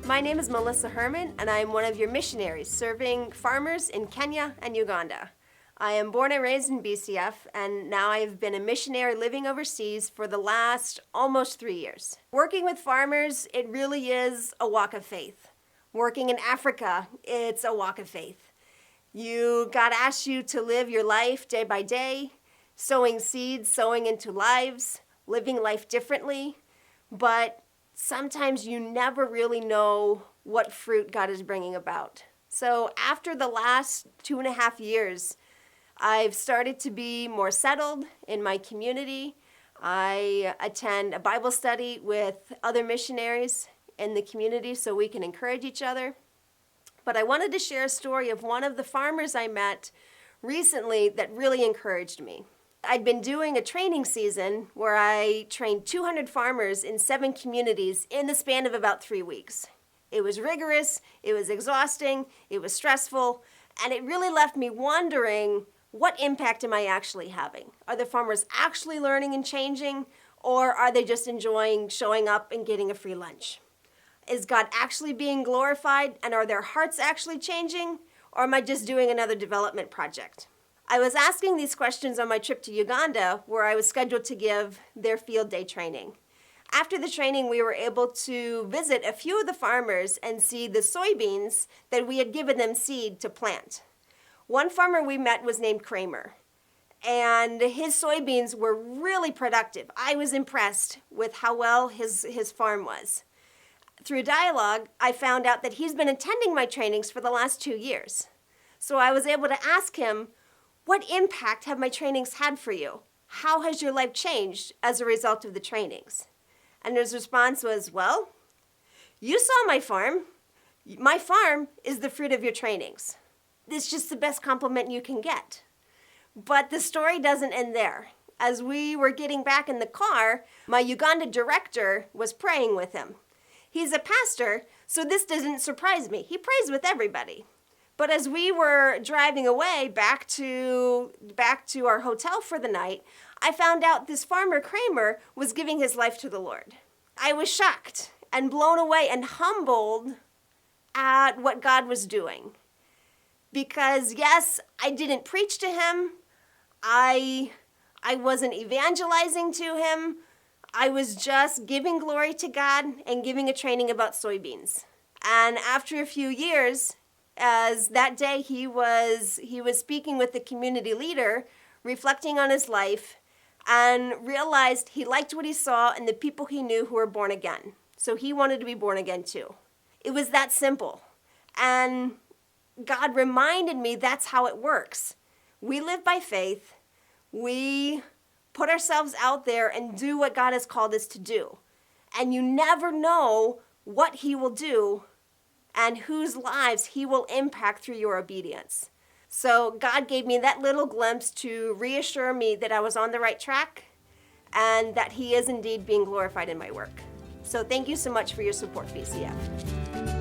My name is Melissa Herman, and I am one of your missionaries serving farmers in Kenya and Uganda. I am born and raised in BCF, and now I've been a missionary living overseas for the last almost 3 years. Working with farmers, it really is a walk of faith. Working in Africa, it's a walk of faith. God asks you to live your life day by day, sowing seeds, sowing into lives, living life differently, but sometimes you never really know what fruit God is bringing about. So after the last 2.5 years, I've started to be more settled in my community. I attend a Bible study with other missionaries in the community so we can encourage each other. But I wanted to share a story of one of the farmers I met recently that really encouraged me. I'd been doing a training season where I trained 200 farmers in 7 communities in the span of about 3 weeks. It was rigorous, it was exhausting, it was stressful, and it really left me wondering, what impact am I actually having? Are the farmers actually learning and changing, or are they just enjoying showing up and getting a free lunch? Is God actually being glorified, and are their hearts actually changing, or am I just doing another development project? I was asking these questions on my trip to Uganda, where I was scheduled to give their field day training. After the training, we were able to visit a few of the farmers and see the soybeans that we had given them seed to plant. One farmer we met was named Kramer, and his soybeans were really productive. I was impressed with how well his farm was. Through dialogue, I found out that he's been attending my trainings for the last 2 years. So I was able to ask him, what impact have my trainings had for you? How has your life changed as a result of the trainings? And his response was, well, you saw my farm. My farm is the fruit of your trainings. It's just the best compliment you can get. But the story doesn't end there. As we were getting back in the car, my Uganda director was praying with him. He's a pastor, so this doesn't surprise me. He prays with everybody. But as we were driving away back to our hotel for the night, I found out this farmer Kramer was giving his life to the Lord. I was shocked and blown away and humbled at what God was doing. Because yes, I didn't preach to him. I wasn't evangelizing to him. I was just giving glory to God and giving a training about soybeans. And after a few years, as that day he was speaking with the community leader, reflecting on his life, and realized he liked what he saw in the people he knew who were born again. So he wanted to be born again too. It was that simple. And God reminded me that's how it works. We live by faith. We put ourselves out there and do what God has called us to do. And you never know what he will do and whose lives he will impact through your obedience. So God gave me that little glimpse to reassure me that I was on the right track and that he is indeed being glorified in my work. So thank you so much for your support, BCF.